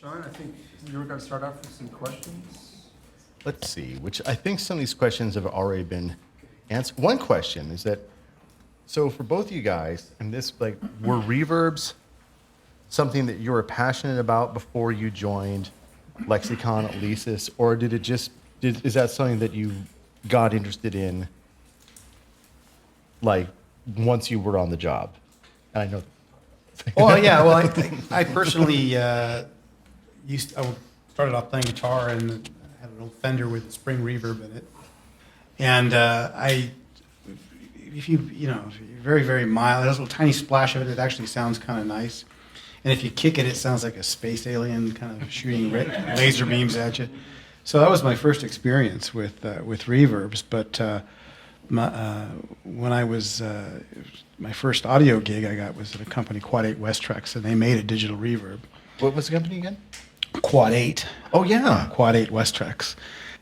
Sean, I think you were going to start off with some questions. Let's see, which I think some of these questions have already been answered. One question is that, so for both of you guys, and this, like, were reverbs something that you were passionate about before you joined Lexicon, Alesis, or did it just, is that something that you got interested in, like, once you were on the job? And I know. Oh yeah, well, I personally I started off playing guitar and had an old Fender with a spring reverb in it, and if you very very mild, it has a little tiny splash of it. It actually sounds kind of nice, and if you kick it, it sounds like a space alien kind of shooting laser beams at you. So that was my first experience with reverbs, but. When I was my first audio gig I got was at a company, Quad 8 Westrex, and they made a digital reverb. What was the company again? Quad 8. Oh yeah, Quad 8 Westrex,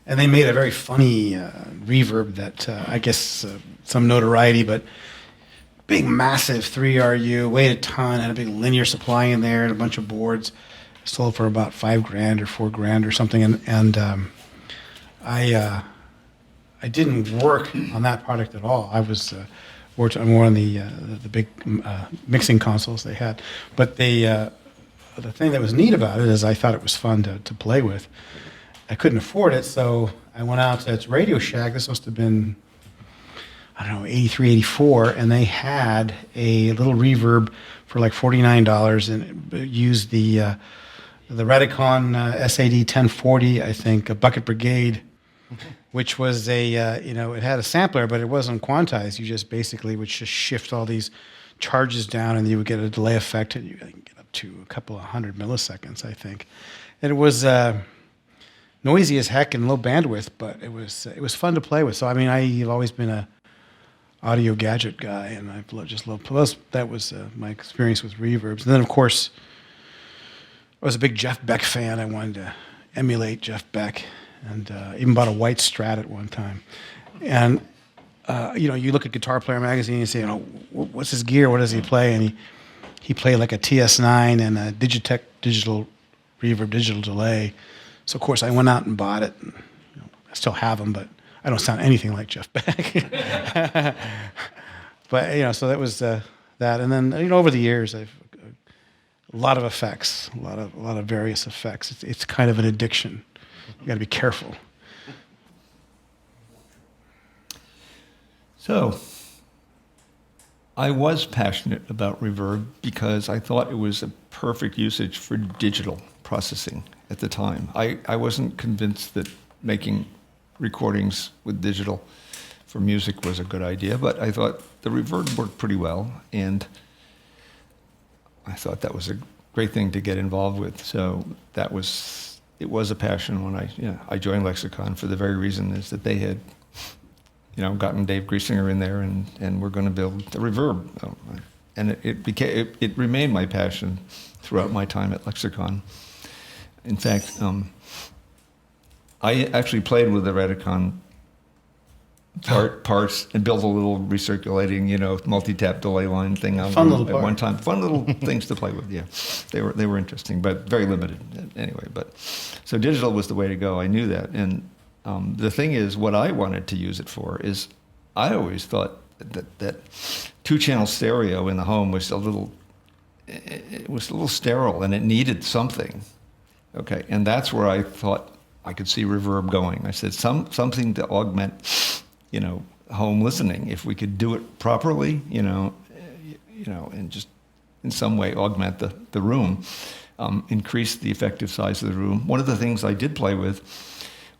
and they made a very funny reverb that I guess some notoriety, but big, massive 3RU, weighed a ton, had a big linear supply in there, and a bunch of boards. Sold for about $5,000 or $4,000 or something, and I didn't work on that product at all. I was worked more on the big mixing consoles they had. But the thing that was neat about it is I thought it was fun to play with. I couldn't afford it, so I went out to Radio Shack. This must have been, I don't know, 83, 84, and they had a little reverb for like $49, and it used the Redicon SAD 1040, I think, a Bucket Brigade. Which was it had a sampler, but it wasn't quantized. You just basically would just shift all these charges down, and you would get a delay effect, and you can get up to a couple of 100 milliseconds, I think. And it was noisy as heck and low bandwidth, but it was fun to play with. So I mean, I've always been a audio gadget guy, and I've just loved. Plus, that was my experience with reverbs. And then, of course, I was a big Jeff Beck fan. I wanted to emulate Jeff Beck. And even bought a white Strat at one time. And, you look at Guitar Player magazine and you say, what's his gear? What does he play? And he played like a TS9 and a Digitech digital reverb, digital delay. So, of course, I went out and bought it. And, I still have them, but I don't sound anything like Jeff Beck. But, so that was that. And then, over the years, I've a lot of effects, a lot of various effects. It's kind of an addiction. You got to be careful. So, I was passionate about reverb because I thought it was a perfect usage for digital processing at the time. I wasn't convinced that making recordings with digital for music was a good idea, but I thought the reverb worked pretty well, and I thought that was a great thing to get involved with. So it was a passion when I joined Lexicon for the very reason is that they had, gotten Dave Griesinger in there and we're going to build the reverb. And it remained my passion throughout my time at Lexicon. In fact, I actually played with the Redicon parts and built a little recirculating, multi-tap delay line thing out Fun little at one time. Fun little things to play with. Yeah, they were interesting, but very limited anyway. But so digital was the way to go. I knew that, and the thing is, what I wanted to use it for is, I always thought that two-channel stereo in the home was a little sterile, and it needed something. Okay, and that's where I thought I could see reverb going. I said something to augment. Home listening, if we could do it properly, and just in some way augment the room, increase the effective size of the room. One of the things I did play with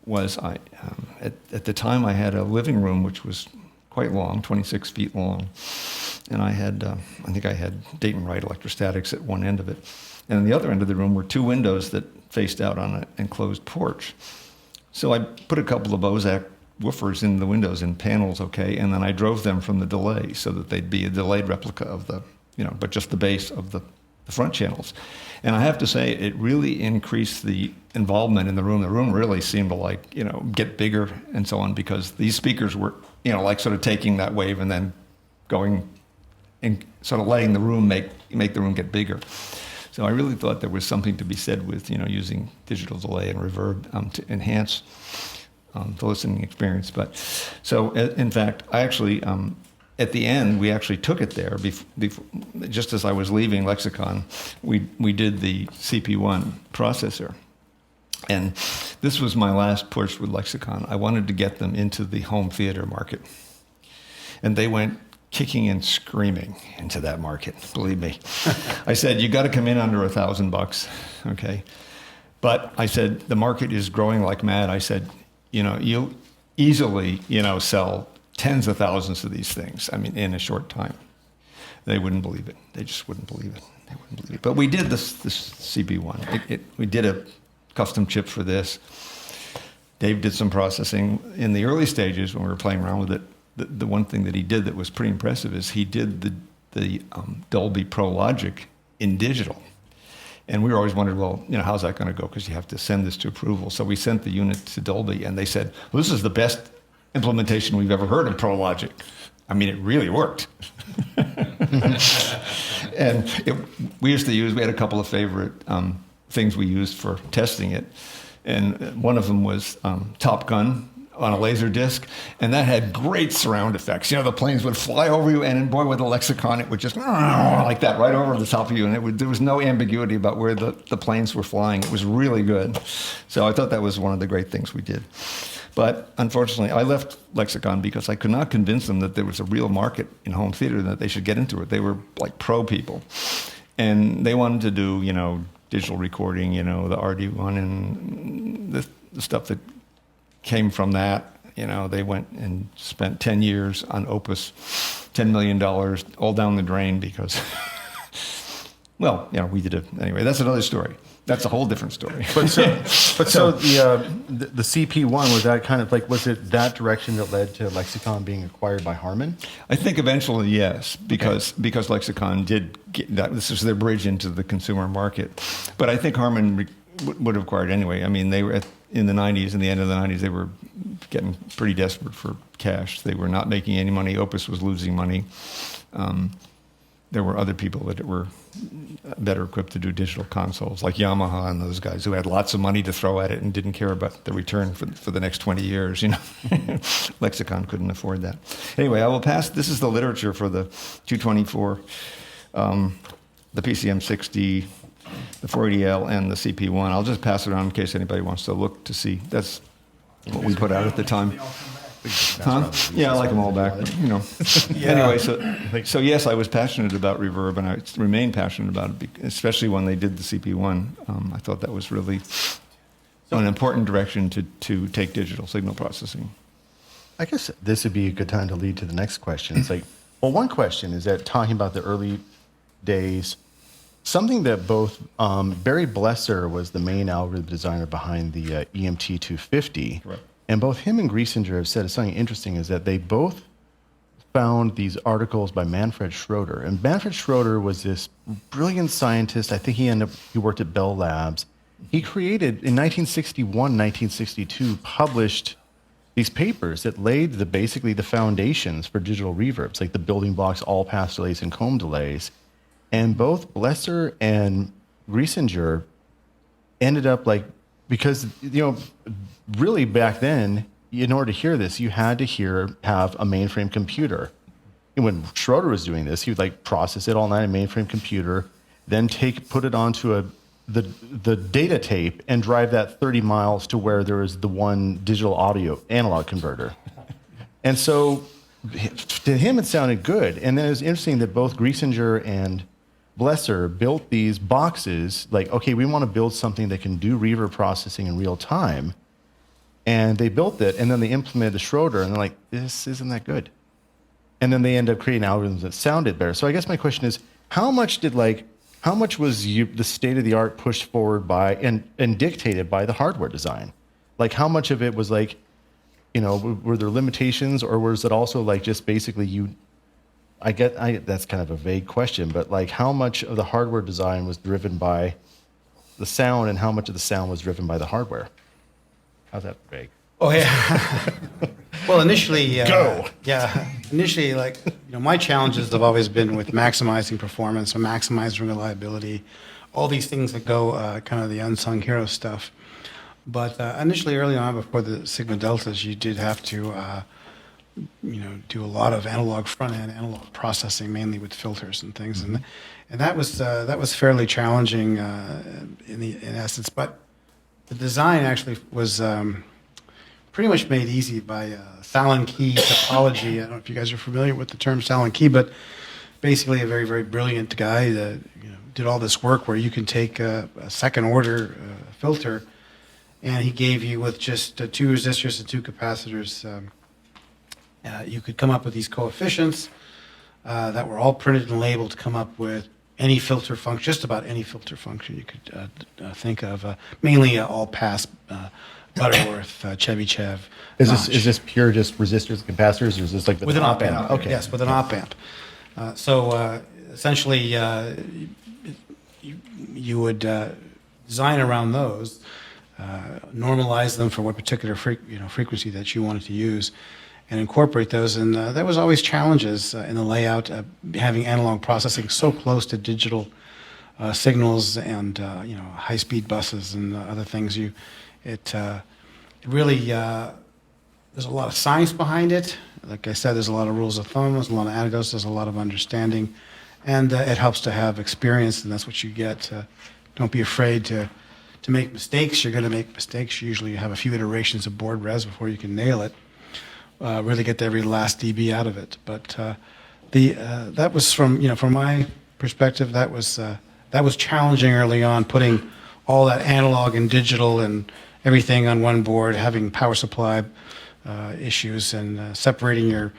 was at the time I had a living room which was quite long, 26 feet long, and I think I had Dayton Wright electrostatics at one end of it, and on the other end of the room were two windows that faced out on an enclosed porch. So I put a couple of Bozak woofers in the windows in panels, okay, and then I drove them from the delay so that they'd be a delayed replica of the, but just the base of the front channels. And I have to say, it really increased the involvement in the room. The room really seemed to get bigger and so on, because these speakers were, sort of taking that wave and then going and sort of letting the room make the room get bigger. So I really thought there was something to be said with, using digital delay and reverb to enhance the listening experience. But so in fact, I actually, at the end, we actually took it there. Just as I was leaving Lexicon, we did the CP1 processor. And this was my last push with Lexicon. I wanted to get them into the home theater market. And they went kicking and screaming into that market, believe me. I said, you got to come in under $1,000, okay? But I said, the market is growing like mad. I said, you'll easily, sell tens of thousands of these things, in a short time. They wouldn't believe it. They just wouldn't believe it. They wouldn't believe it. But we did this CB1. We did a custom chip for this. Dave did some processing. In the early stages, when we were playing around with it, the one thing that he did that was pretty impressive is he did the Dolby Pro Logic in digital. And we were always wondering, well, how's that going to go? Because you have to send this to approval. So we sent the unit to Dolby, and they said, well, this is the best implementation we've ever heard of Pro Logic. It really worked. And we had a couple of favorite things we used for testing it. And one of them was Top Gun on a laser disc, and that had great surround effects. The planes would fly over you, and boy, with the Lexicon, it would just like that right over the top of you, and there was no ambiguity about where the planes were flying. It was really good. So I thought that was one of the great things we did. But unfortunately, I left Lexicon because I could not convince them that there was a real market in home theater and that they should get into it. They were like pro people, and they wanted to do, digital recording, the RD1 and the stuff that came from that. They went and spent 10 years on Opus, $10 million, all down the drain because, well, we did it anyway. That's another story. That's a whole different story. But so the CP1, was that kind of like, was it that direction that led to Lexicon being acquired by Harman? I think eventually, yes, because Lexicon did get that. This was their bridge into the consumer market. But I think Harman would have acquired anyway. They were in the 90s, in the end of the 90s, they were getting pretty desperate for cash. They were not making any money. Opus was losing money. There were other people that were better equipped to do digital consoles, like Yamaha and those guys who had lots of money to throw at it and didn't care about the return for the next 20 years. Lexicon couldn't afford that. Anyway, I will pass. This is the literature for the 224, the PCM60, the 480L, and the CP1. I'll just pass it around in case anybody wants to look to see. That's what we put out at the time. Huh? Yeah, I like them all back. Anyway, so yes, I was passionate about reverb, and I remain passionate about it, especially when they did the CP1. I thought that was really an important direction to take digital signal processing. I guess this would be a good time to lead to the next question. It's like, well, one question is that talking about the early days, something that both Barry Blesser was the main algorithm designer behind the EMT 250. Right. And both him and Griesinger have said something interesting is that they both found these articles by Manfred Schroeder. And Manfred Schroeder was this brilliant scientist. I think he worked at Bell Labs. He created, in 1961, 1962, published these papers that laid basically the foundations for digital reverbs, like the building blocks, all pass delays and comb delays. And both Blesser and Griesinger ended up because, really back then, in order to hear this, you had to have a mainframe computer. And when Schroeder was doing this, he would process it all night in a mainframe computer, then put it onto the data tape and drive that 30 miles to where there was the one digital audio analog converter. And so to him, it sounded good. And then it was interesting that both Griesinger and Blesser built these boxes, okay, we want to build something that can do reverb processing in real time. And they built it, and then they implemented the Schroeder, and they're like, this isn't that good. And then they end up creating algorithms that sounded better. So I guess my question is, how much was the state of the art pushed forward by and dictated by the hardware design? How much of it was were there limitations, or was it also just basically that's kind of a vague question, but how much of the hardware design was driven by the sound, and how much of the sound was driven by the hardware? How's that vague? Oh yeah. Well, initially, Go. Yeah, initially, my challenges have always been with maximizing performance or maximizing reliability, all these things that go kind of the unsung hero stuff. But initially, early on, before the Sigma Deltas, you did have to, do a lot of analog front-end analog processing, mainly with filters and things, and that was fairly challenging in essence. But the design actually was pretty much made easy by Salon Key topology. I don't know if you guys are familiar with the term Salon Key, but basically a very, very brilliant guy that did all this work where you can take a second-order filter. And he gave you, with just 2 resistors and 2 capacitors, you could come up with these coefficients that were all printed and labeled to come up with any filter function, just about any filter function you could think of, mainly all-pass, Butterworth, Chebyshev. Is this pure just resistors and capacitors, or is this like with an op amp? Okay. Yes, with an op amp. So essentially, you would design around those. Normalize them for what particular frequency that you wanted to use, and incorporate those. And there was always challenges in the layout, having analog processing so close to digital signals and high-speed buses and other things. It really there's a lot of science behind it. Like I said, there's a lot of rules of thumb, there's a lot of anecdotes, there's a lot of understanding, and it helps to have experience, and that's what you get. Don't be afraid to make mistakes. You're going to make mistakes. Usually you have a few iterations of board res before you can nail it, really get every last dB out of it. But that was from my perspective, that was challenging early on, putting all that analog and digital and everything on one board, having power supply issues, and separating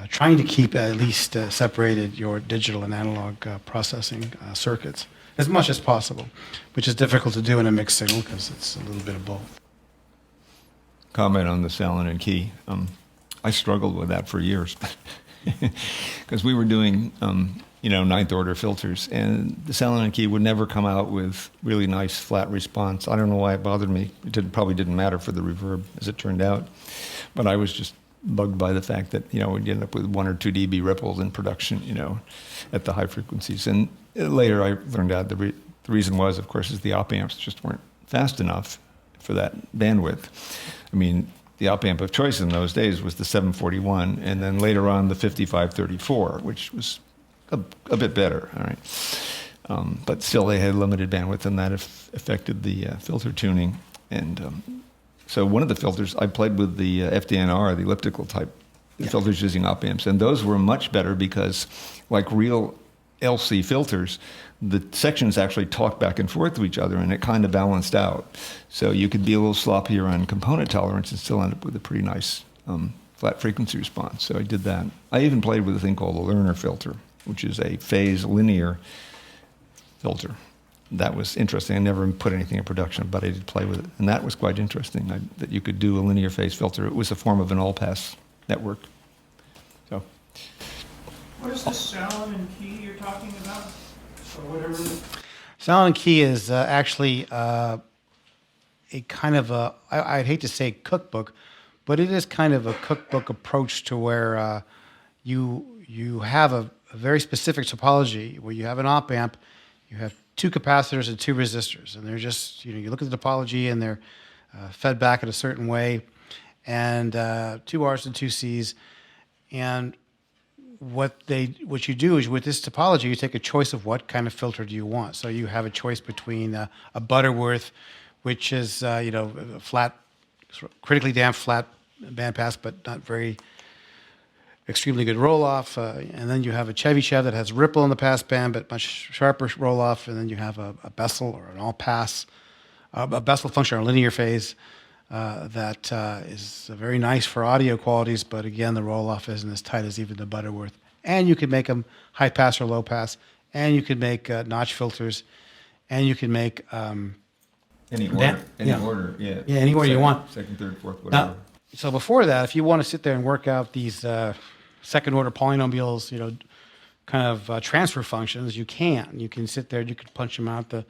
trying to keep at least separated your digital and analog processing circuits as much as possible, which is difficult to do in a mixed signal because it's a little bit of both. Comment on the Salon and Key. I struggled with that for years because we were doing, ninth order filters, and the Salon and Key would never come out with really nice flat response. I don't know why it bothered me. Probably didn't matter for the reverb, as it turned out, but I was just bugged by the fact that we'd end up with 1 or 2 dB ripples in production, at the high frequencies. And later I learned out the reason was, of course, is the op amps just weren't fast enough for that bandwidth. I mean, the op amp of choice in those days was the 741, and then later on the 5534, which was a bit better. All right, but still they had limited bandwidth, and that affected the filter tuning. And so one of the filters I played with the FDNR, the elliptical type filters using op amps, and those were much better because, like real LC filters, the sections actually talked back and forth to each other, and it kind of balanced out. So you could be a little sloppier on component tolerance and still end up with a pretty nice flat frequency response. So I did that. I even played with a thing called a Lerner filter, which is a phase linear filter. That was interesting. I never put anything in production, but I did play with it. And that was quite interesting, that you could do a linear phase filter. It was a form of an all-pass network. So, What is this Salon and Key you're talking about? Or whatever. Salon and Key is actually a kind of I'd hate to say cookbook, but it is kind of a cookbook approach to where you have a very specific topology where you have an op amp, you have 2 capacitors and 2 resistors, and they're just, you look at the topology and they're fed back in a certain way, and 2 R's and 2 C's, and what you do is with this topology, you take a choice of what kind of filter do you want. So you have a choice between a Butterworth, which is a flat, critically damped flat bandpass, but not very extremely good roll-off, and then you have a Chebyshev that has ripple in the passband, but much sharper roll-off, and then you have a Bessel or an all-pass, a Bessel function or linear phase that is very nice for audio qualities, but again, the roll-off isn't as tight as even the Butterworth. And you can make them high-pass or low-pass, and you can make notch filters, and you can make any order, yeah. Yeah, any order you want. Second, third, fourth, whatever. Now, so before that, if you want to sit there and work out these second-order polynomials, kind of transfer functions, you can. You can sit there, you can punch them out. The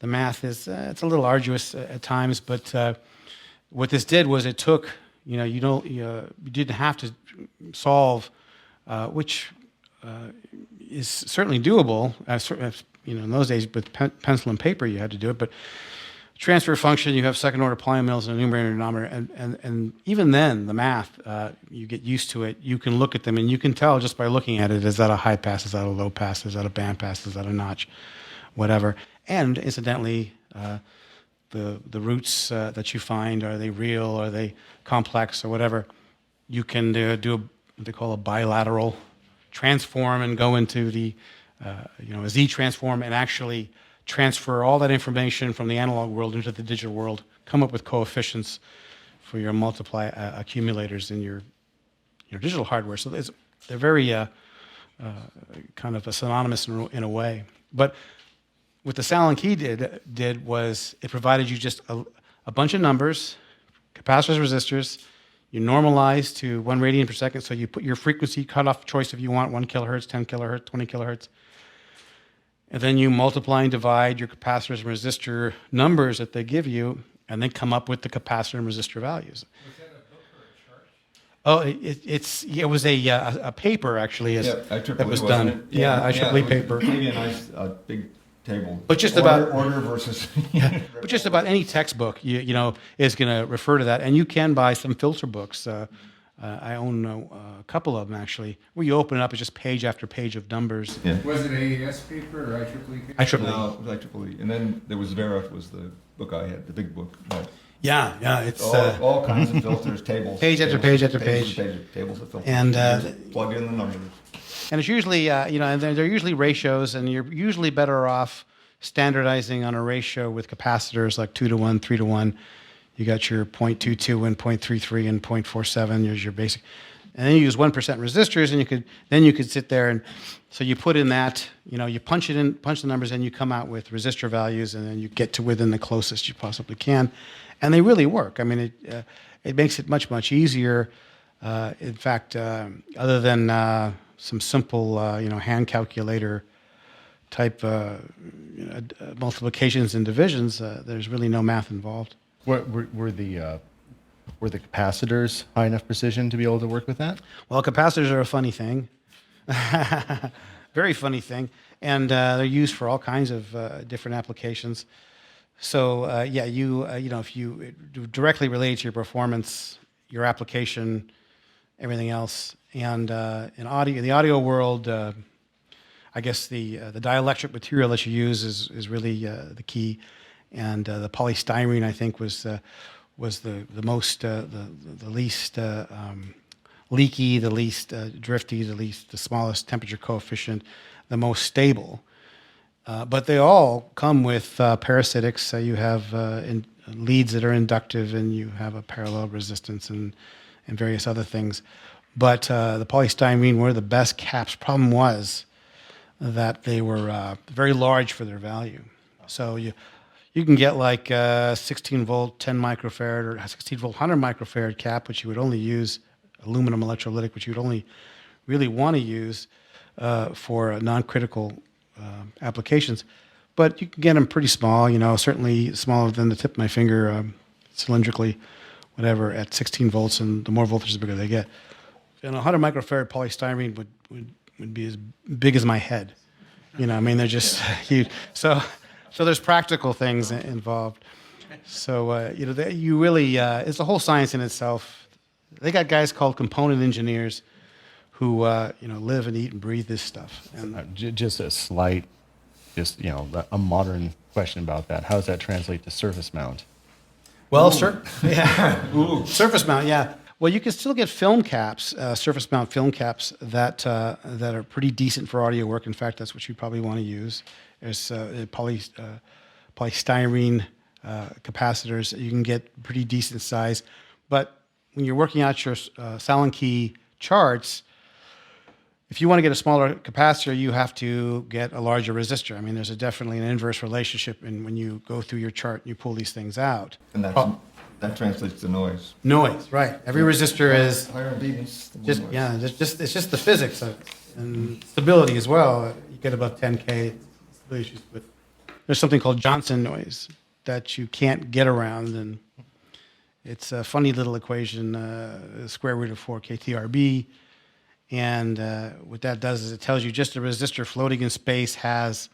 math is it's a little arduous at times, but what this did was it took, you didn't have to solve, which is certainly doable. in those days with pencil and paper you had to do it, but transfer function, you have second order polynomials and a numerator and denominator, and even then the math, you get used to it. You can look at them and you can tell just by looking at it, is that a high pass, is that a low pass, is that a band pass, is that a notch, whatever. And incidentally, the roots that you find, are they real, are they complex or whatever, you can do what they call a bilateral transform and go into the a Z transform and actually transfer all that information from the analog world into the digital world, come up with coefficients for your multiply accumulators in your digital hardware. So they're very kind of synonymous in a way. But what the Salon key did was it provided you just a bunch of numbers, capacitors, resistors. You normalize to 1 radian per second, so you put your frequency cutoff choice if you want, 1 kilohertz, 10 kilohertz, 20 kilohertz. And then you multiply and divide your capacitors and resistor numbers that they give you, and then come up with the capacitor and resistor values. Was that a book or a chart? Oh, it was a paper actually that was done. It? Yeah, IEEE it paper. Maybe a nice big table. But just order versus. But just about any textbook, is going to refer to that, and you can buy some filter books. I own a couple of them actually, where you open it up, it's just page after page of numbers. Yeah. Was it AES paper or IEEE paper? IEEE. No, it was IEEE. And then there was Vera, was the book I had, the big book. But Yeah, it's all kinds of filters, tables. Page after tables, page after tables, page. Tables of filters. And, Just plug in the numbers. and it's usually and they're usually ratios, and you're usually better off standardizing on a ratio with capacitors like 2 to 1, 3 to 1. You got your 0.22 and 0.33 and 0.47. Here's your basic, and then you use 1% resistors, and you could sit there and so you put in that, you punch the numbers, and you come out with resistor values, and then you get to within the closest you possibly can, and they really work. I mean, it makes it much easier. In fact, other than some simple hand calculator type multiplications and divisions, there's really no math involved. Were the capacitors high enough precision to be able to work with that? Well, capacitors are a funny thing, very funny thing, and they're used for all kinds of different applications. So if you directly relate to your performance, your application, everything else, and in the audio world, I guess the dielectric material that you use is really the key, and the polystyrene, I think, was the most the least leaky, the least drifty, the smallest temperature coefficient, the most stable. But they all come with parasitics. So you have leads that are inductive, and you have a parallel resistance and various other things. But the polystyrene were the best caps. Problem was that they were very large for their value. So you can get like 16 volt 10 microfarad or 16 volt 100 microfarad cap, which you would only use aluminum electrolytic, which you would only really want to use for non-critical applications. But you can get them pretty small, certainly smaller than the tip of my finger, cylindrically, whatever, at 16 volts, and the more voltage, the bigger they get. And 100 microfarad polystyrene would be as big as my head. They're just huge. So there's practical things involved. So, you really, it's a whole science in itself. They got guys called component engineers who, live and eat and breathe this stuff. And Just a slight, a modern question about that. How does that translate to surface mount? well, surface mount, yeah. Well, you can still get film caps, surface mount film caps that are pretty decent for audio work. In fact, that's what you probably want to use. There's polystyrene capacitors. You can get pretty decent size. But when you're working out your Salon key charts, if you want to get a smaller capacitor, you have to get a larger resistor. I mean, there's definitely an inverse relationship when you go through your chart and you pull these things out. And that translates to noise. Noise, right. Every resistor is Higher impedance. the more just, noise. yeah, it's just the physics of it. And stability as well. You get above 10K. But there's something called Johnson noise that you can't get around, and it's a funny little equation, square root of 4 KTRB. And what that does is it tells you just a resistor floating in space has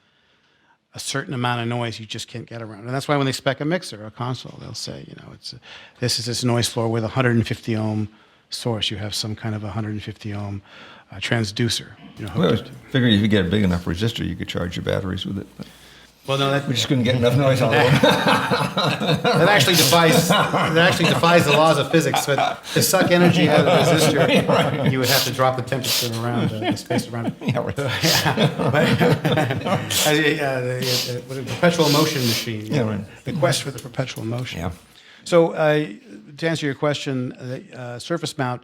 a certain amount of noise you just can't get around. And that's why when they spec a mixer or a console, they'll say, this is this noise floor with 150 ohm source. You have some kind of 150 ohm transducer. Well, I was figuring if you get a big enough resistor, you could charge your batteries with it. But Well, no, we just couldn't get enough noise on it. that actually defies the laws of physics. But to suck energy out of the resistor, you would have to drop the temperature around the space around it. Yeah, right. With a perpetual motion machine. Yeah, right. The quest for the perpetual motion. Yeah. So to answer your question, surface mount,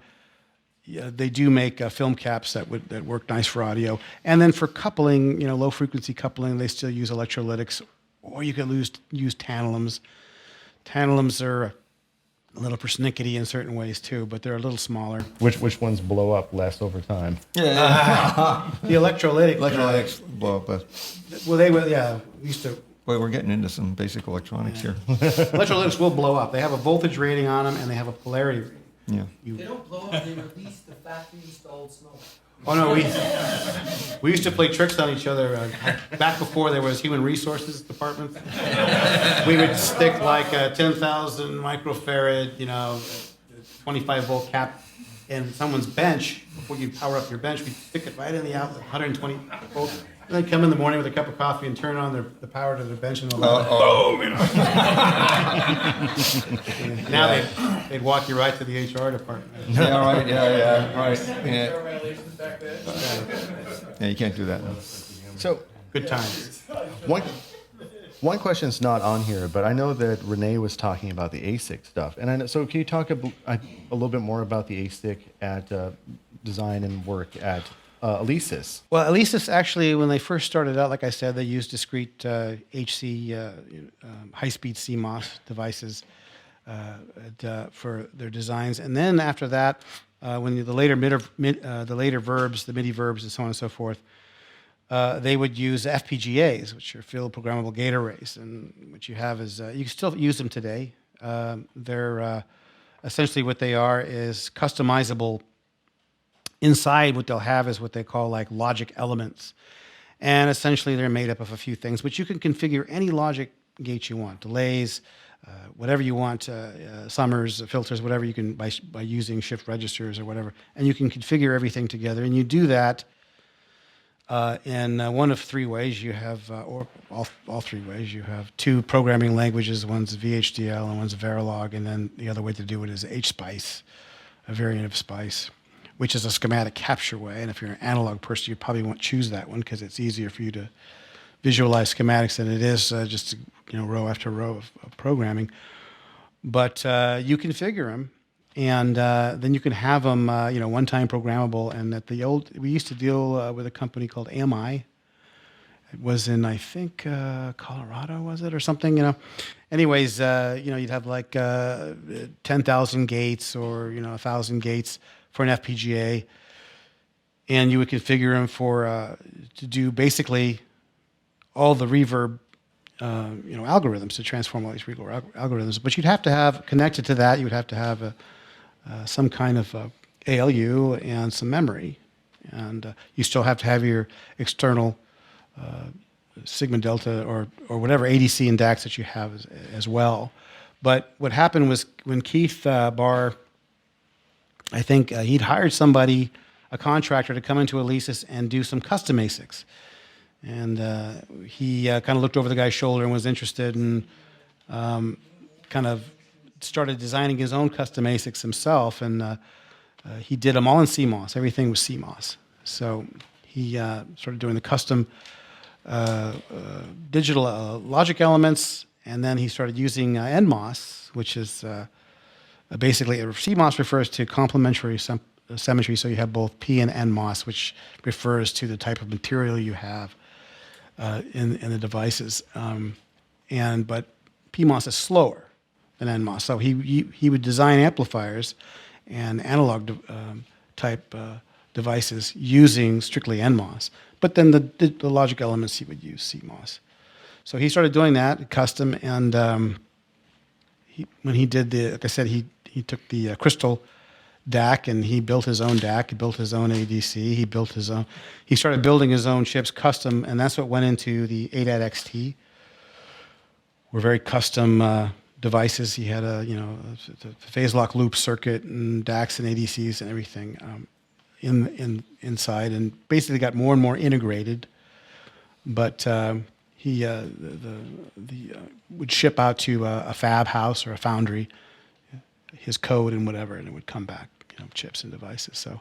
they do make film caps that work nice for audio, and then for coupling, low frequency coupling, they still use electrolytics, or you could use tantalums. Tantalums are a little persnickety in certain ways too, but they're a little smaller. Which ones blow up less over time? Yeah. The electrolytic. Electrolytics blow up. Well, they were, we used to. Boy, we're getting into some basic electronics here. Electrolytics will blow up. They have a voltage rating on them, and they have a polarity rating. Yeah. They don't blow up, they release the factory installed smoke. Oh no, we used to play tricks on each other back before there was human resources departments. We would stick like a 10,000 microfarad, 25 volt cap in someone's bench before you power up your bench. We'd stick it right in the outlet, 120 volts. And they'd come in the morning with a cup of coffee and turn on the power to the bench and boom! Now they'd walk you right to the HR department. Yeah, right. Yeah, right. Yeah. Violations back then. Yeah, you can't do that. So Good times. one question's not on here, but I know that Rene was talking about the ASIC stuff, and I know, so can you talk a little bit more about the ASIC at design and work at Alesis? Well, Alesis actually, when they first started out, like I said, they used discrete HC, high-speed CMOS devices for their designs. And then after that, when the later verbs, the MIDI verbs, and so on and so forth, they would use FPGAs, which are field programmable gate arrays. And what you have is, you can still use them today. They're essentially what they are is customizable. Inside, what they'll have is what they call like logic elements. And essentially, they're made up of a few things, but you can configure any logic gate you want, delays, whatever you want, summers, filters, whatever you can by using shift registers or whatever. And you can configure everything together. And you do that in one of three ways. You have, or all three ways. You have two programming languages. One's VHDL and one's Verilog. And then the other way to do it is HSpice, a variant of Spice, which is a schematic capture way. And if you're an analog person, you probably won't choose that one because it's easier for you to visualize schematics than it is just row after row of programming. But you configure them, and then you can have them, one-time programmable. And we used to deal with a company called AMI. It was in, I think, Colorado, was it, or something, Anyways, you'd have like 10,000 gates or, 1,000 gates for an FPGA, and you would configure them to do basically all the reverb, algorithms, to transform all these reverb algorithms. But you'd have to have connected to that. You would have to have some kind of ALU and some memory, and you still have to have your external sigma delta or whatever ADC and DAX that you have as well. But what happened was when Keith Barr, I think he'd hired somebody, a contractor, to come into Alesis and do some custom ASICs. And he kind of looked over the guy's shoulder and was interested and kind of started designing his own custom ASICs himself. And he did them all in CMOS. Everything was CMOS. So he started doing the custom digital logic elements, and then he started using NMOS, which is basically, CMOS refers to complementary symmetry, so you have both P and NMOS, which refers to the type of material you have in the devices. But PMOS is slower than NMOS, so he would design amplifiers and analog type devices using strictly NMOS. But then the logic elements, he would use CMOS. So he started doing that custom, and when he did like I said, he took the crystal DAC, and he built his own DAC. He built his own ADC. He built his own. He started building his own chips custom, and that's what went into the ADAT XT. Were very custom devices. He had a phase lock loop circuit and DACs and ADCs and everything inside, and basically got more and more integrated. But he would ship out to a fab house or a foundry his code and whatever, and it would come back, chips and devices. So,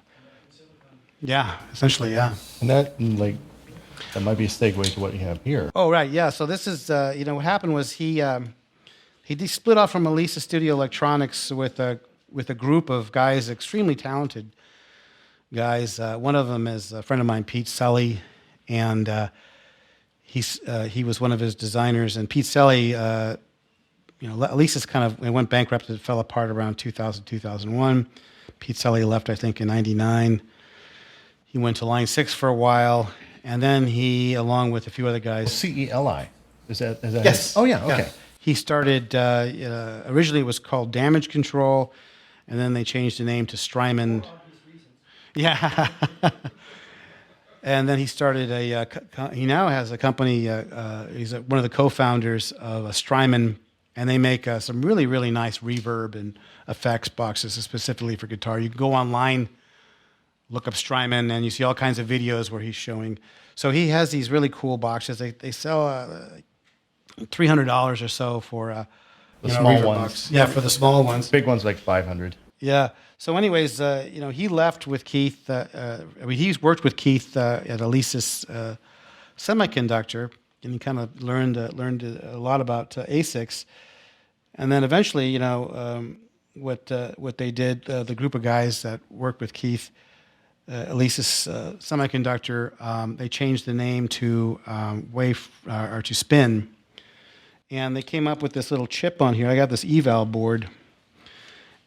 yeah, essentially, yeah. And that might be a segue to what you have here. Oh, right, yeah. So this is, what happened was he split off from Alesis Studio Electronics with a group of guys, extremely talented guys. One of them is a friend of mine, Pete Sully, and he was one of his designers. And Pete Sully, Alesis kind of went bankrupt. It fell apart around 2000, 2001. Pete Sully left, I think, in '99. He went to Line 6 for a while, and then he, along with a few other guys... CELI. Is that Yes. Oh, yeah, okay. Yeah. He started, originally it was called Damage Control, and then they changed the name to Strymon. Yeah. And then he started he now has a company, he's one of the co-founders of Strymon, and they make some really, really nice reverb and effects boxes specifically for guitar. You can go online, look up Strymon, and you see all kinds of videos where he's showing. So he has these really cool boxes. They sell $300 or so for the small reverb ones. box. Yeah, for the small ones. Big ones like 500. Yeah. So, anyways, he left with Keith. He's worked with Keith at Alesis Semiconductor, and he kind of learned a lot about ASICs. And then eventually, what they did, the group of guys that worked with Keith, Alesis Semiconductor, they changed the name to to Spin, and they came up with this little chip on here. I got this eval board.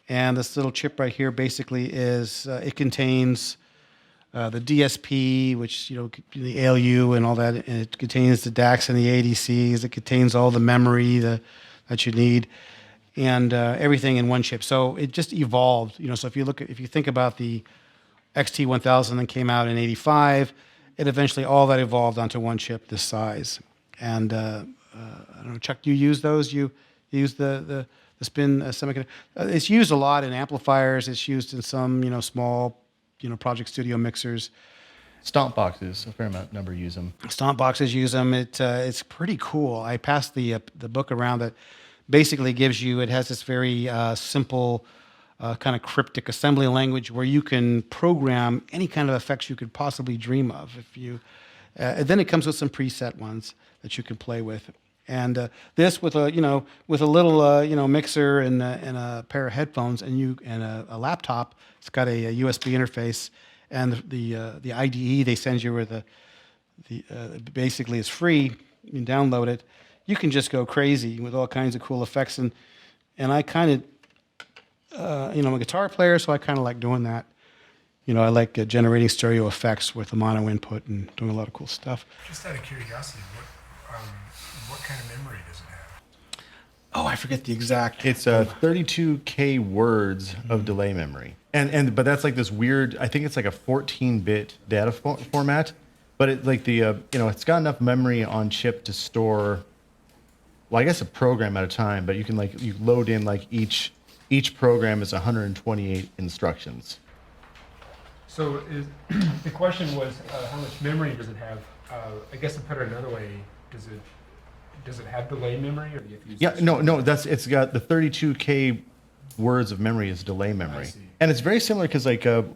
And this little chip right here basically is, it contains the DSP, which, the ALU and all that. And it contains the DACs and the ADCs. It contains all the memory that you need, and everything in one chip. So it just evolved. So if you think about the XT1000 that came out in '85, it eventually all that evolved onto one chip this size. And I don't know, Chuck, do you use those? You use the Spin semiconductor. It's used a lot in amplifiers. It's used in some, small, Project Studio mixers. Stomp boxes, a fair number use them. Stomp boxes use them. It's pretty cool. I passed the book around that basically gives you. It has this very simple, kind of cryptic assembly language where you can program any kind of effects you could possibly dream of. And then it comes with some preset ones that you can play with. And this with a little mixer and a pair of headphones and a laptop. It's got a USB interface, and the IDE they send you with basically is free. You can download it. You can just go crazy with all kinds of cool effects, and I kind of I'm a guitar player, so I kind of like doing that. I like generating stereo effects with a mono input and doing a lot of cool stuff. Just out of curiosity, what kind of memory does it have? Oh, I forget the exact. It's 32K words of delay memory, but that's like this weird. I think it's like a 14-bit data format, but it's got enough memory on chip to store. Well, I guess a program at a time, but you load in each program is 128 instructions. So the question was, how much memory does it have? I guess to put it another way, does it have delay memory, or do you have to use this? It's got the 32K words of memory is delay memory, and it's very similar because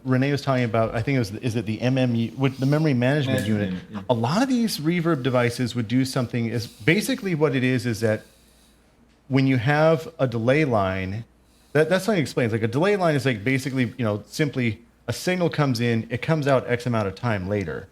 Rene was talking about. I think is it the MMU with the memory management unit. Yeah. A lot of these reverb devices would do something. Is basically what it is that when you have a delay line, that's something it explains. Like a delay line is basically simply a signal comes in, it comes out X amount of time later.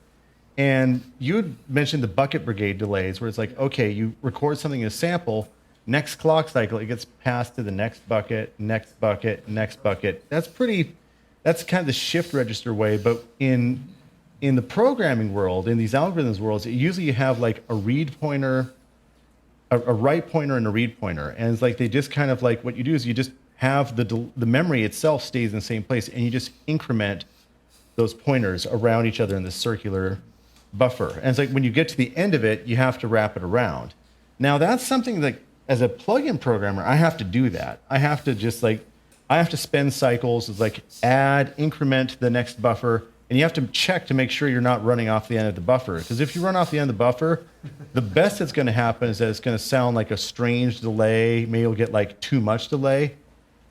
And you had mentioned the bucket brigade delays, where it's okay, you record something in a sample, next clock cycle, it gets passed to the next bucket, next bucket, next bucket. That's kind of the shift register way. But in the programming world, in these algorithms worlds, usually you have a read pointer, a write pointer, and a read pointer. And it's they just kind of what you do is you just have the memory itself stays in the same place, and you just increment those pointers around each other in this circular buffer. And it's like when you get to the end of it, you have to wrap it around. Now that's something that, as a plugin programmer, I have to do that. I have to just I have to spend cycles, it's like add, increment to the next buffer, and you have to check to make sure you're not running off the end of the buffer. Because if you run off the end of the buffer, the best that's going to happen is that it's going to sound like a strange delay. Maybe you'll get like too much delay.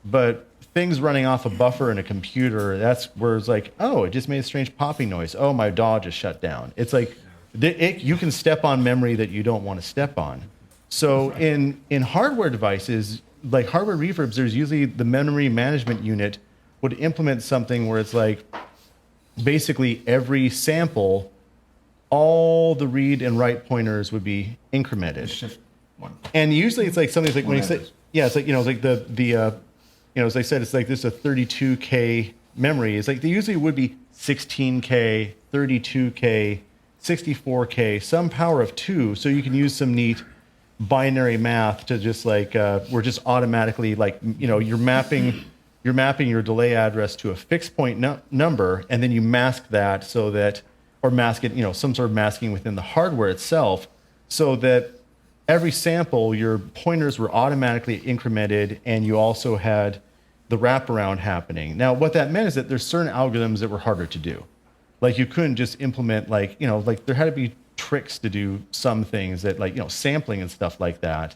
But things running off a buffer in a computer, that's where it's like, oh, it just made a strange popping noise. Oh, my DAW just shut down. It's like you can step on memory that you don't want to step on. So in hardware devices, like hardware reverbs, there's usually the memory management unit would implement something where it's like basically every sample, all the read and write pointers would be incremented. Shift one. And usually it's like something like when you say, address. yeah, it's like, like as I said, it's like this is a 32K memory. It's like they usually would be 16K, 32K, 64K, some power of 2. So you can use some neat binary math to just like, we're just automatically like, you're mapping your delay address to a fixed point number, and then you mask that so that, or mask it, some sort of masking within the hardware itself, so that every sample, your pointers were automatically incremented, and you also had the wraparound happening. Now, what that meant is that there's certain algorithms that were harder to do. Like you couldn't just implement like there had to be tricks to do some things that like, sampling and stuff like that.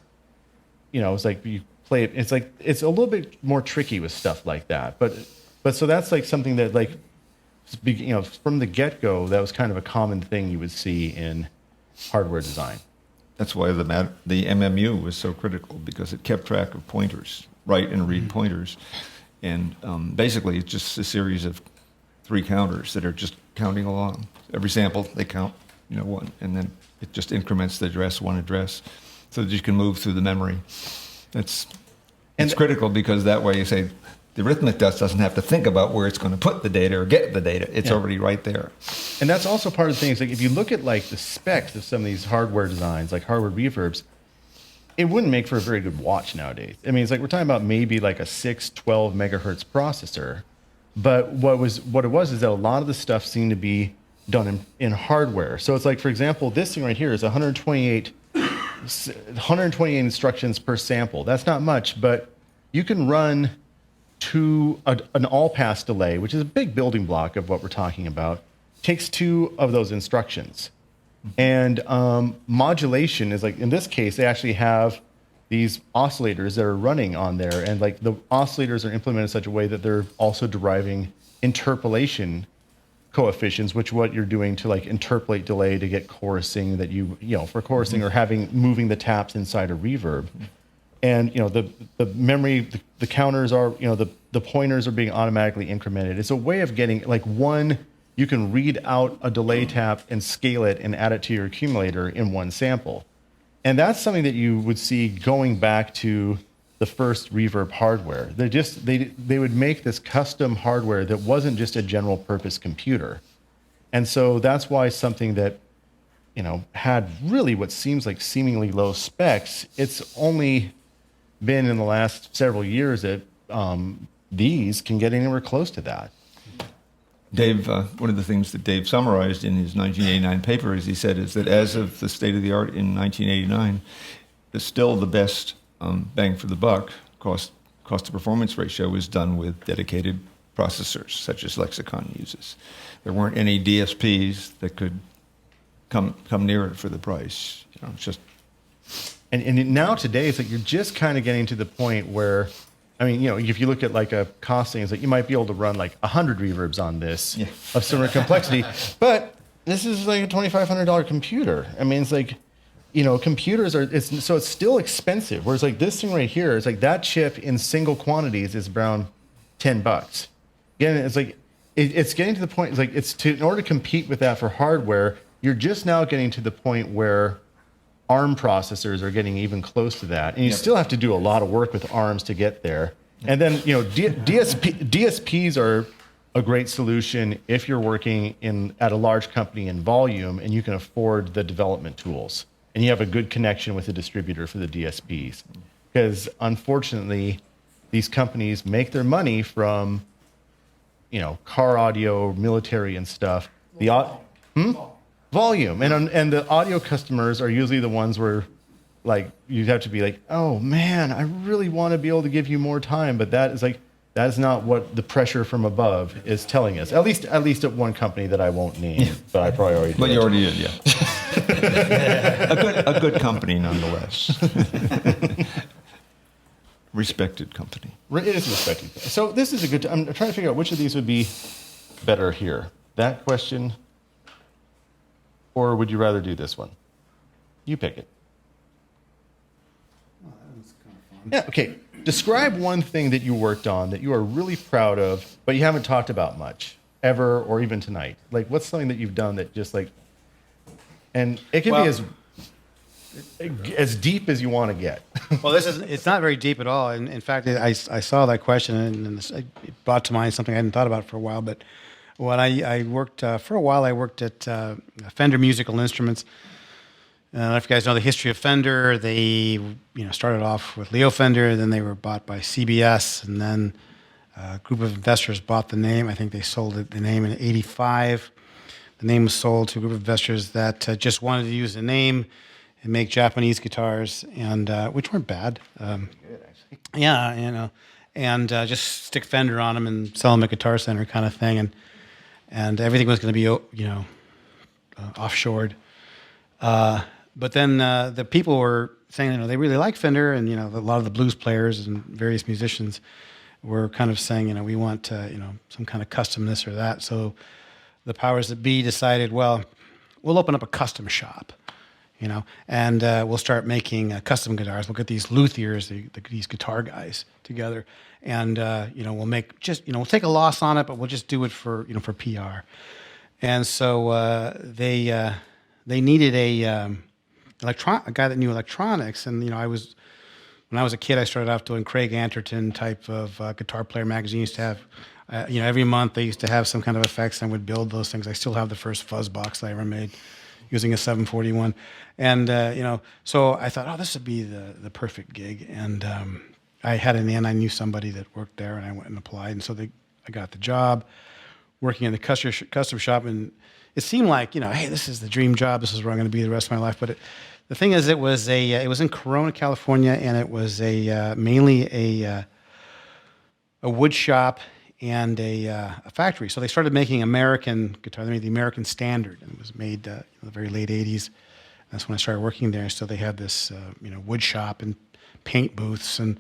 It's like you play it, it's like, it's a little bit more tricky with stuff like that. But so that's like something that like, from the get-go, that was kind of a common thing you would see in hardware design. That's why the MMU was so critical, because it kept track of pointers, write and read pointers. And basically, it's just a series of 3 counters that are just counting along. Every sample, they count, one, and then it just increments the address, one address, so that you can move through the memory. It's critical, because that way you say, the arithmetic doesn't have to think about where it's going to put the data or get the data. It's already right there. And that's also part of the thing. Is like if you look at like the specs of some of these hardware designs, like hardware reverbs, it wouldn't make for a very good watch nowadays. I mean, it's like we're talking about maybe like a 612 megahertz processor, but what it was is that a lot of the stuff seemed to be done in hardware. So it's like, for example, this thing right here is 128 instructions per sample. That's not much, but you can run an all-pass delay, which is a big building block of what we're talking about, takes 2 of those instructions. And modulation is like, in this case, they actually have these oscillators that are running on there, and like the oscillators are implemented in such a way that they're also deriving interpolation coefficients, which what you're doing to like interpolate delay to get chorusing that for chorusing or moving the taps inside a reverb. And the memory, the counters are, the pointers are being automatically incremented. It's a way of getting like you can read out a delay tap and scale it and add it to your accumulator in one sample. And that's something that you would see going back to the first reverb hardware. They would make this custom hardware that wasn't just a general purpose computer. And so that's why something that had really what seems like seemingly low specs, it's only been in the last several years that these can get anywhere close to that. Dave, one of the things that Dave summarized in his 1989 paper, as he said, is that as of the state of the art in 1989, it's still the best bang for the buck, cost to performance ratio, is done with dedicated processors, such as Lexicon uses. There weren't any DSPs that could come near it for the price. It's just. And now today, it's like you're just kind of getting to the point where, I mean, if you look at like a costing, it's like you might be able to run like 100 reverbs on this of similar complexity, but this is like a $2,500 computer. I mean, it's like, computers so it's still expensive. Whereas like this thing right here, it's like that chip in single quantities is around $10. Again, it's like, it's getting to the point, it's like, in order to compete with that for hardware, you're just now getting to the point where ARM processors are getting even close to that. And you still have to do a lot of work with ARMs to get there. And then, DSPs are a great solution if you're working at a large company in volume and you can afford the development tools and you have a good connection with the distributor for the DSPs. Because unfortunately, these companies make their money from, car audio, military and stuff. Volume. And the audio customers are usually the ones where, like, you'd have to be like, oh man, I really want to be able to give you more time, but that is not what the pressure from above is telling us. At least at one company that I won't name, but I probably already did. But you already did, yeah. a good company nonetheless. Respected company. It is respected. So this is a good. I'm trying to figure out which of these would be better here. That question, or would you rather do this one? You pick it. Oh, that was kind of fun. Yeah. Okay. Describe one thing that you worked on that you are really proud of, but you haven't talked about much ever, or even tonight. Like, what's something that you've done that just like, and it can be as deep as you want to get. Well, it's not very deep at all. In fact, I saw that question and it brought to mind something I hadn't thought about for a while. But when I worked, for a while, I worked at Fender Musical Instruments. I don't know if you guys know the history of Fender. They started off with Leo Fender, then they were bought by CBS, and then a group of investors bought the name. I think they sold the name in '85. The name was sold to a group of investors that just wanted to use the name and make Japanese guitars, and which weren't bad. And just stick Fender on them and sell them at Guitar Center kind of thing, and everything was going to be offshored. But then the people were saying they really like Fender, and a lot of the blues players and various musicians were kind of saying we want some kind of custom this or that. So the powers that be decided, well, we'll open up a custom shop. And we'll start making custom guitars. We'll get these luthiers, these guitar guys together, and we'll make we'll take a loss on it, but we'll just do it for PR. And so they needed a guy that knew electronics, and when I was a kid, I started off doing Craig Anderton type of guitar player magazine. Used to have every month they used to have some kind of effects, and would build those things. I still have the first fuzz box I ever made, using a 741. And, so I thought, this would be the perfect gig. And I had an in. I knew somebody that worked there, and I went and applied. And so I got the job working in the custom shop. And it seemed like, hey, this is the dream job. This is where I'm going to be the rest of my life. But the thing is, it was in Corona, California, and it was mainly a wood shop and a factory. So they started making American guitar. They made the American Standard, and it was made in the very late '80s. That's when I started working there. So they had this, wood shop and paint booths and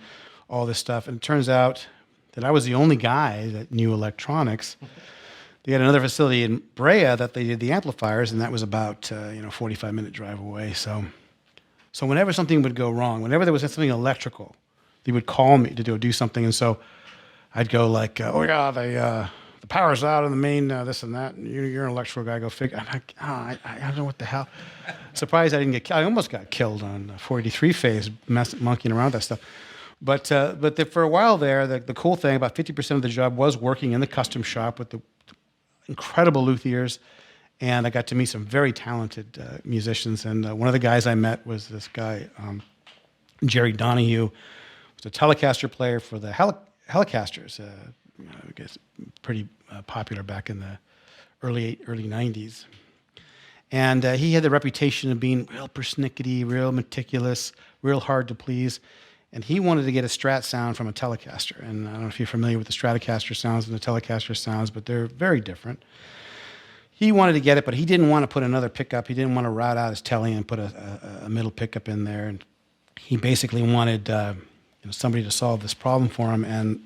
all this stuff. And it turns out that I was the only guy that knew electronics. They had another facility in Brea that they did the amplifiers, and that was about 45-minute drive away. So whenever something would go wrong, whenever there was something electrical, they would call me to do something, and so I'd go like, the power's out in the main, this and that. And you're an electrical guy, go figure. I'm like, I don't know what the hell. Surprised I didn't get killed. I almost got killed on 483 phase, monkeying around with that stuff. But for a while there, the cool thing, about 50% of the job was working in the custom shop with the incredible luthiers. And I got to meet some very talented musicians. And one of the guys I met was this guy, Jerry Donahue, was a Telecaster player for the Helicasters. I guess pretty popular back in the early 90s. And he had the reputation of being real persnickety, real meticulous, real hard to please. And he wanted to get a Strat sound from a Telecaster. And I don't know if you're familiar with the Stratocaster sounds and the Telecaster sounds, but they're very different. He wanted to get it, but he didn't want to put another pickup. He didn't want to route out his Tele and put a middle pickup in there. And he basically wanted somebody to solve this problem for him. And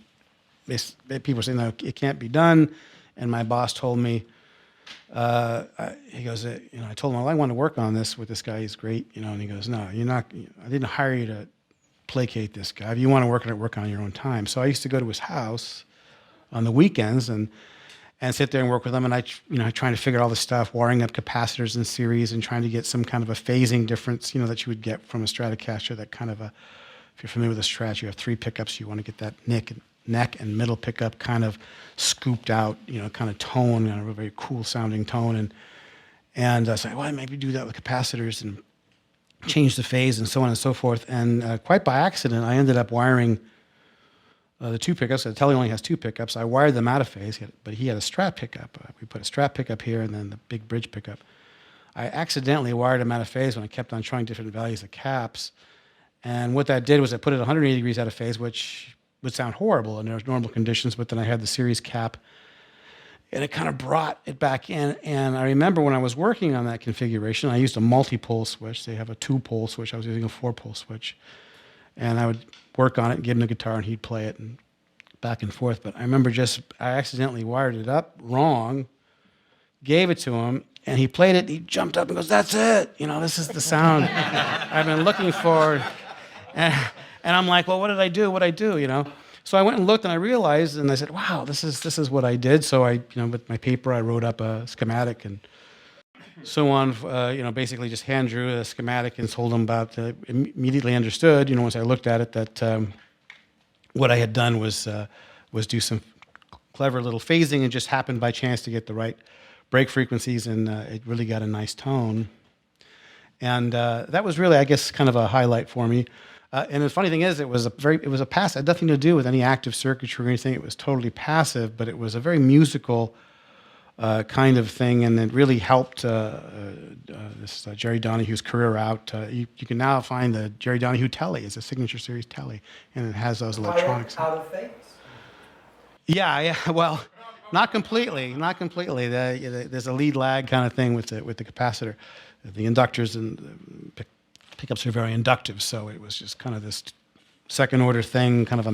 people were saying, no, it can't be done. And my boss told me, he goes, I told him, well, I want to work on this with this guy. He's great, and he goes, no, you're not. I didn't hire you to placate this guy. If you want to work on it, work on your own time. So I used to go to his house on the weekends and sit there and work with him. And I trying to figure out all this stuff, wiring up capacitors in series and trying to get some kind of a phasing difference, that you would get from a Stratocaster. That kind of if you're familiar with a Strat, you have 3 pickups. You want to get that neck and middle pickup kind of scooped out, kind of tone, a very cool sounding tone. And I said, well, maybe do that with capacitors and change the phase and so on and so forth. And quite by accident, I ended up wiring the two pickups. The Tele only has two pickups. I wired them out of phase, but he had a Strat pickup. We put a Strat pickup here and then the big bridge pickup. I accidentally wired them out of phase when I kept on trying different values of caps. And what that did was I put it 180 degrees out of phase, which would sound horrible in normal conditions, but then I had the series cap, and it kind of brought it back in. And I remember when I was working on that configuration, I used a multi-pole switch. They have a 2-pole switch. I was using a 4-pole switch. And I would work on it, give him the guitar, and he'd play it and back and forth. But I remember I accidentally wired it up wrong, gave it to him, and he played it. He jumped up and goes, "That's it. This is the sound I've been looking for." And I'm like, "Well, what did I do? What'd I do?" So I went and looked, and I realized, and I said, "Wow, this is what I did." So I, with my paper, I wrote up a schematic and so on. Basically just hand drew a schematic and told him about. Immediately understood, once I looked at it, that what I had done was do some clever little phasing, and just happened by chance to get the right break frequencies, and it really got a nice tone. And that was really, I guess, kind of a highlight for me. And the funny thing is, it was a passive. It had nothing to do with any active circuitry or anything. It was totally passive, but it was a very musical kind of thing, and it really helped this Jerry Donahue's career out. You can now find the Jerry Donahue Tele. It's a signature series Tele, and it has those electronics. Out of phase? Yeah. Well, not completely. There's a lead lag kind of thing with the capacitor. The inductors and the pickups are very inductive, so it was just kind of this second order thing, kind of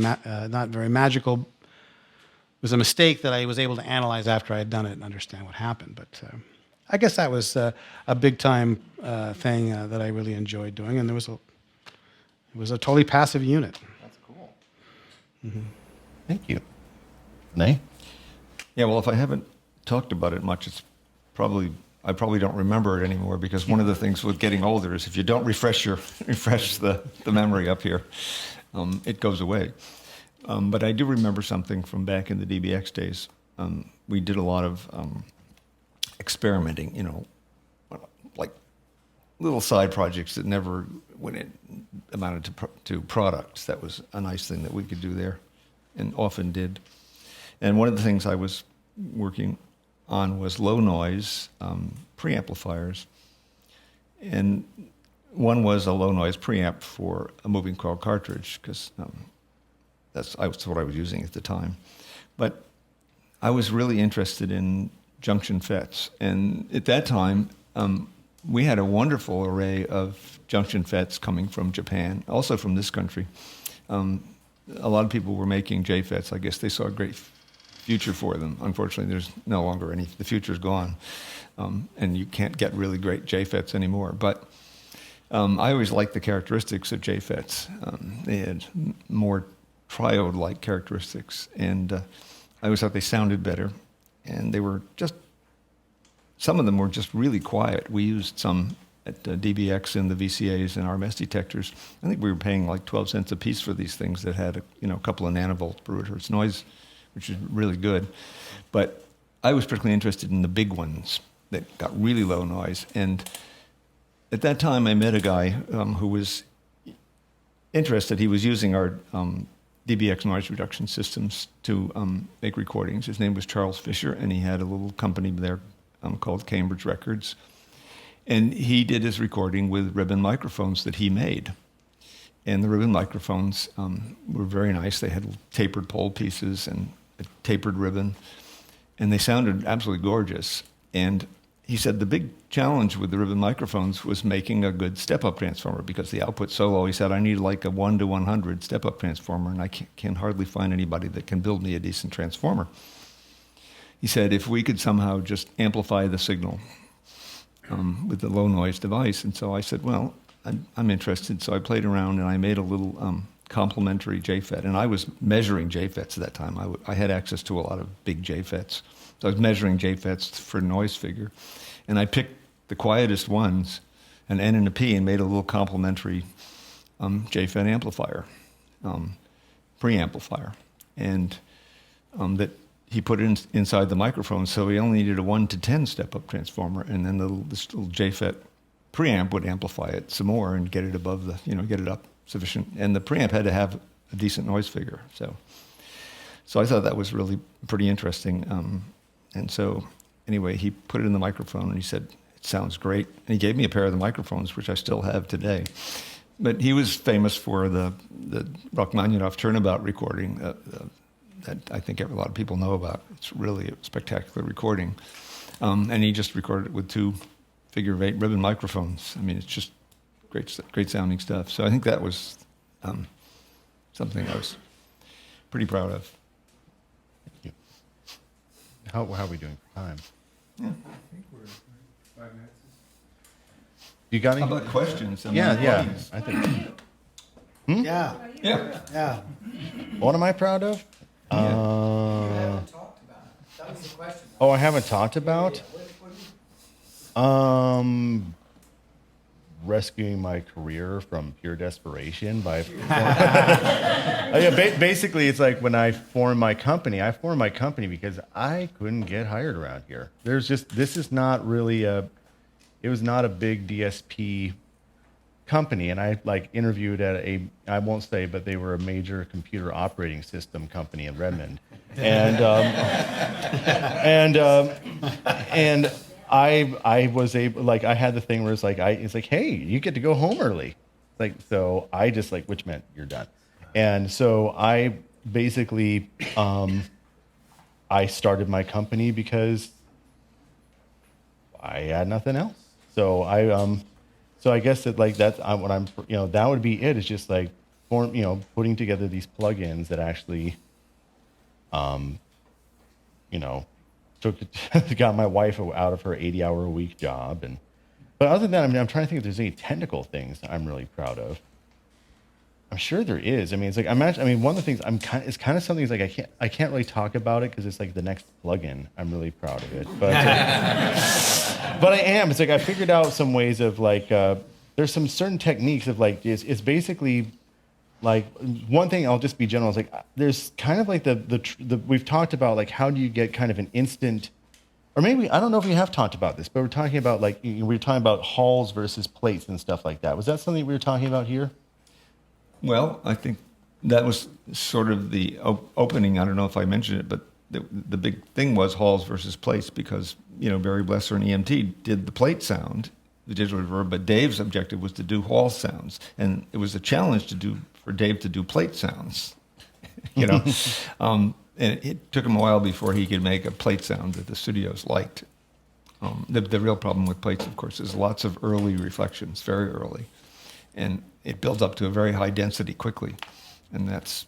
not very magical. It was a mistake that I was able to analyze after I had done it and understand what happened. But I guess that was a big time thing that I really enjoyed doing, and it was a totally passive unit. That's cool. Mm-hmm. Thank you. Rene? Yeah, well, if I haven't talked about it much, I probably don't remember it anymore, because one of the things with getting older is if you don't refresh the memory up here, it goes away. But I do remember something from back in the DBX days. We did a lot of experimenting, like little side projects that never amounted to products. That was a nice thing that we could do there, and often did. And one of the things I was working on was low noise preamplifiers. And one was a low noise preamp for a moving coil cartridge, because that's what I was using at the time. But I was really interested in junction FETs. And at that time, we had a wonderful array of junction FETs coming from Japan, also from this country. A lot of people were making JFETs. I guess they saw a great future for them. Unfortunately, there's no longer any. The future's gone, and you can't get really great JFETs anymore. But I always liked the characteristics of JFETs. They had more triode-like characteristics, and I always thought they sounded better. And they were some of them were just really quiet. We used some at DBX in the VCAs and RMS detectors. I think we were paying like 12 cents a piece for these things that had a couple of nanovolt per root hertz noise, which is really good. But I was particularly interested in the big ones that got really low noise. And at that time, I met a guy who was interested. He was using our DBX noise reduction systems to make recordings. His name was Charles Fisher, and he had a little company there called Cambridge Records. And he did his recording with ribbon microphones that he made. And the ribbon microphones were very nice. They had tapered pole pieces and a tapered ribbon, and they sounded absolutely gorgeous. And he said the big challenge with the ribbon microphones was making a good step-up transformer, because the output's so low. He said, I need like a 1 to 100 step-up transformer, and I can hardly find anybody that can build me a decent transformer. He said, if we could somehow just amplify the signal with the low noise device. And so I said, well, I'm interested. So I played around and I made a little complementary JFET. And I was measuring JFETs at that time. I had access to a lot of big JFETs. So I was measuring JFETs for noise figure. And I picked the quietest ones, an N and a P, and made a little complementary JFET amplifier, preamplifier. And that he put it inside the microphone, so he only needed a 1 to 10 step-up transformer, and then this little JFET preamp would amplify it some more and get it above get it up sufficient. And the preamp had to have a decent noise figure. So So I thought that was really pretty interesting. And so anyway, he put it in the microphone and he said, "It sounds great." And he gave me a pair of the microphones, which I still have today. But he was famous for the Rachmaninoff Turnabout recording that I think a lot of people know about. It's really a spectacular recording. And he just recorded it with 2 figure-8 ribbon microphones. I mean, it's just great sounding stuff. So I think that was something I was pretty proud of. Thank you. How are we doing for time? I think we're 5 minutes. You got any? How about questions? Yeah. I think. Yeah, Yeah. yeah. What am I proud of? You haven't talked about it. That was the question. Oh, I haven't talked about. Yeah, what do you- Rescuing my career from pure desperation by. Yeah, basically, it's like when I formed my company. I formed my company because I couldn't get hired around here. This is not really it was not a big DSP company, and I interviewed at I won't say, but they were a major computer operating system company in Redmond, and I was able, I had the thing where it's like, hey, you get to go home early, so I just which meant you're done, and so I basically I started my company because I had nothing else. So I guess that that's what I'm, that would be it. It's just putting together these plugins that actually, got my wife out of her 80-hour-a-week job. But other than that, I mean, I'm trying to think if there's any technical things I'm really proud of. I'm sure there is. I mean, it's one of the things it's kind of something I can't really talk about it because it's the next plugin. I'm really proud of it, but but I am. It's I figured out some ways of there's some certain techniques of it's basically one thing. I'll just be general. It's there's kind of the we've talked about how do you get kind of an instant, or maybe I don't know if we have talked about this, but we're talking about we were talking about halls versus plates and stuff like that. Was that something we were talking about here? Well, I think that was sort of the opening. I don't know if I mentioned it, but the big thing was halls versus plates because, Barry Blesser and EMT did the plate sound, the digital reverb, but Dave's objective was to do hall sounds. And it was a challenge for Dave to do plate sounds, and it took him a while before he could make a plate sound that the studios liked. The real problem with plates, of course, is lots of early reflections, very early. And it builds up to a very high density quickly, and it's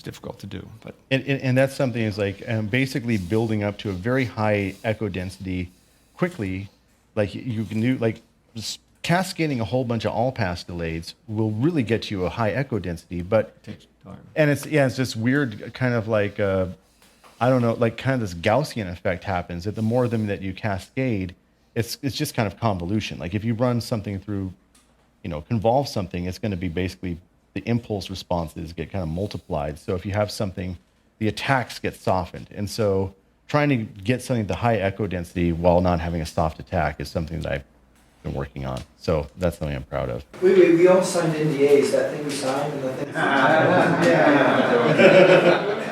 difficult to do. But and that's something is basically building up to a very high echo density quickly. You can do just cascading a whole bunch of all pass delays will really get you a high echo density, but it takes time. And it's this weird kind of I don't know, kind of this Gaussian effect happens that the more of them that you cascade, it's just kind of convolution. If you run something through, convolve something, it's going to be basically the impulse responses get kind of multiplied. So if you have something, the attacks get softened. And so trying to get something to high echo density while not having a soft attack is something that I've been working on. So that's something I'm proud of. We all signed NDAs. That thing we signed and the thing.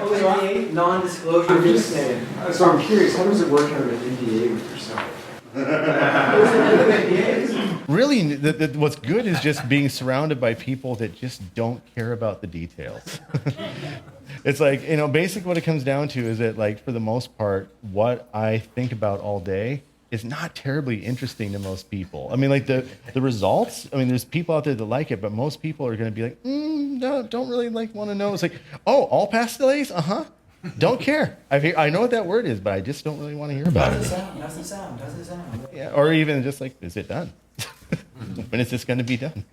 NDA, non-disclosure. I'm just saying. So I'm curious, how does it work under an NDA with yourself? Really, what's good is just being surrounded by people that just don't care about the details. It's basically what it comes down to is that, for the most part, what I think about all day is not terribly interesting to most people. I mean, the results, there's people out there that like it, but most people are going to be no, don't really want to know. It's all pass delays? Uh-huh. Don't care. I know what that word is, but I just don't really want to hear about it. Doesn't sound. Yeah, or even just is it done? When is this going to be done?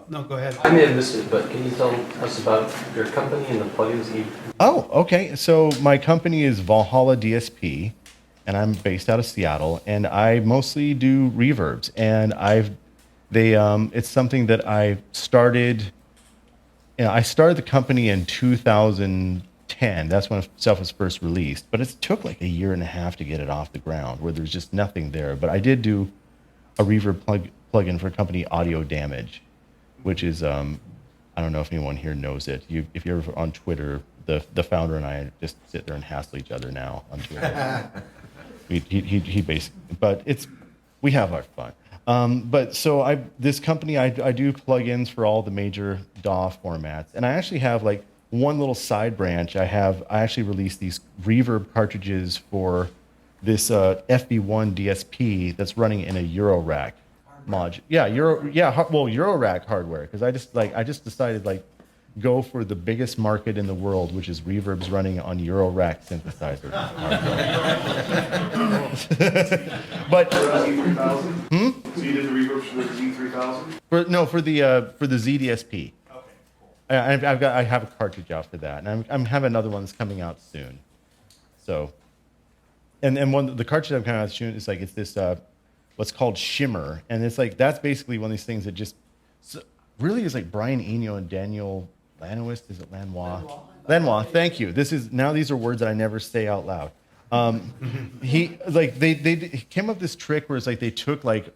No, go ahead. I may have missed it, but can you tell us about your company and the plugins you... Oh, okay. So my company is Valhalla DSP, and I'm based out of Seattle, and I mostly do reverbs. And it's something that I started. I started the company in 2010. That's when stuff was first released, but it took a year and a half to get it off the ground, where there's just nothing there. But I did do a reverb plugin for a company, Audio Damage, which is I don't know if anyone here knows it. If you're ever on Twitter, the founder and I just sit there and hassle each other now on Twitter. he basically, but we have our fun. But so this company, I do plugins for all the major DAW formats, and I actually have like one little side branch. I actually released these reverb cartridges for this FB1 DSP that's running in a Eurorack module. Yeah, Eurorack hardware, because I just decided like go for the biggest market in the world, which is reverbs running on Eurorack synthesizer. But Z3000? So you did the reverbs for the Z3000? for the ZDSP. Okay, cool. I have a cartridge out for that, and I'm have another one that's coming out soon. So, and the cartridge I'm coming out soon is like it's this what's called Shimmer, and it's like that's basically one of these things that just really is like Brian Eno and Daniel Lanois. Is it Lanois? Lanois. Thank you. These are words that I never say out loud. They came up with this trick where it's like they took like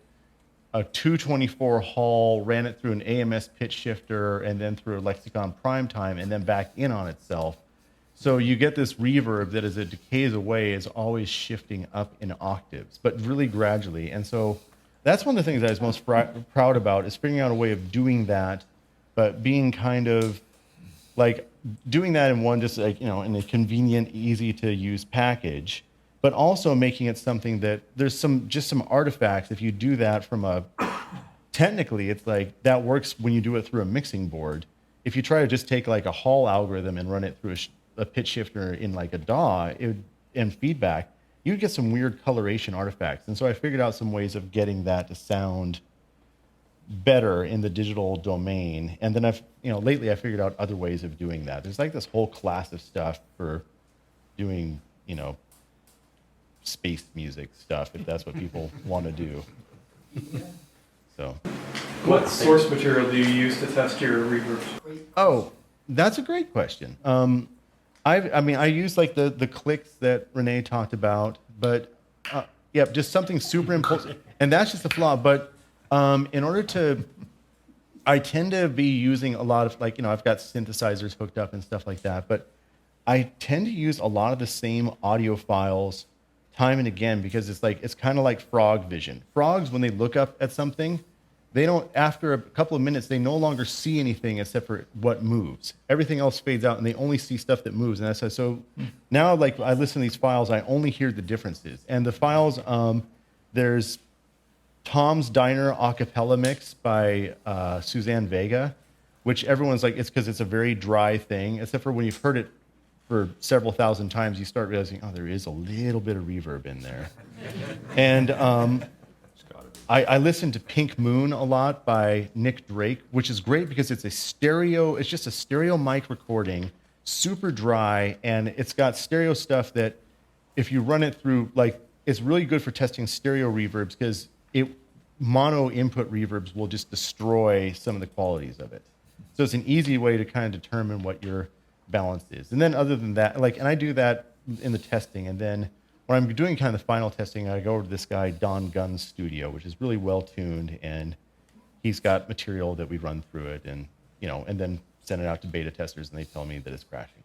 a 224 Hall, ran it through an AMS pitch shifter, and then through a Lexicon primetime, and then back in on itself. So you get this reverb that as it decays away is always shifting up in octaves, but really gradually. And so that's one of the things I was most proud about, is figuring out a way of doing that, but being kind of like doing that in one, just like, in a convenient, easy to use package, but also making it something that there's some artifacts. If you do that technically, it's like that works when you do it through a mixing board. If you try to just take like a Hall algorithm and run it through a pitch shifter in like a DAW and feedback, you'd get some weird coloration artifacts. And so I figured out some ways of getting that to sound better in the digital domain. And then lately I figured out other ways of doing that. There's like this whole class of stuff for doing, space music stuff, if that's what people want to do. So. What source material do you use to test your reverbs? Oh, that's a great question. I use like the clicks that Rene talked about, but just something super impulsive, and that's just a flaw. But I tend to be using a lot of I've got synthesizers hooked up and stuff like that, but I tend to use a lot of the same audio files time and again, because it's kind of like frog vision. Frogs, when they look up at something, they don't, after a couple of minutes, they no longer see anything except for what moves. Everything else fades out, and they only see stuff that moves. And so now, I listen to these files, I only hear the differences. And the files, there's Tom's Diner a cappella mix by Suzanne Vega, which everyone's like, it's because it's a very dry thing, except for when you've heard it for several thousand times, you start realizing, there is a little bit of reverb in there. And I listen to Pink Moon a lot by Nick Drake, which is great because it's just a stereo mic recording, super dry, and it's got stereo stuff that if you run it through, it's really good for testing stereo reverbs, because mono input reverbs will just destroy some of the qualities of it. So it's an easy way to kind of determine what your balance is. And then other than that, and I do that in the testing, and then when I'm doing kind of the final testing, I go over to this guy, Don Gunn's studio, which is really well tuned, and he's got material that we run through it, and and then send it out to beta testers, and they tell me that it's crashing.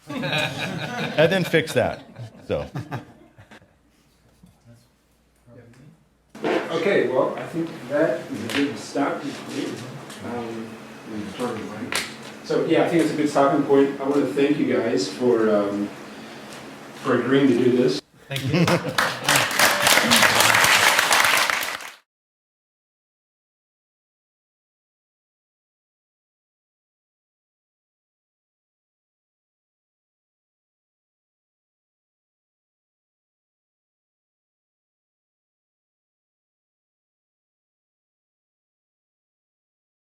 And then fix that. So. Okay, well, I think that is a good stopping point. So yeah, I think it's a good stopping point. I want to thank you guys for agreeing to do this. Thank you.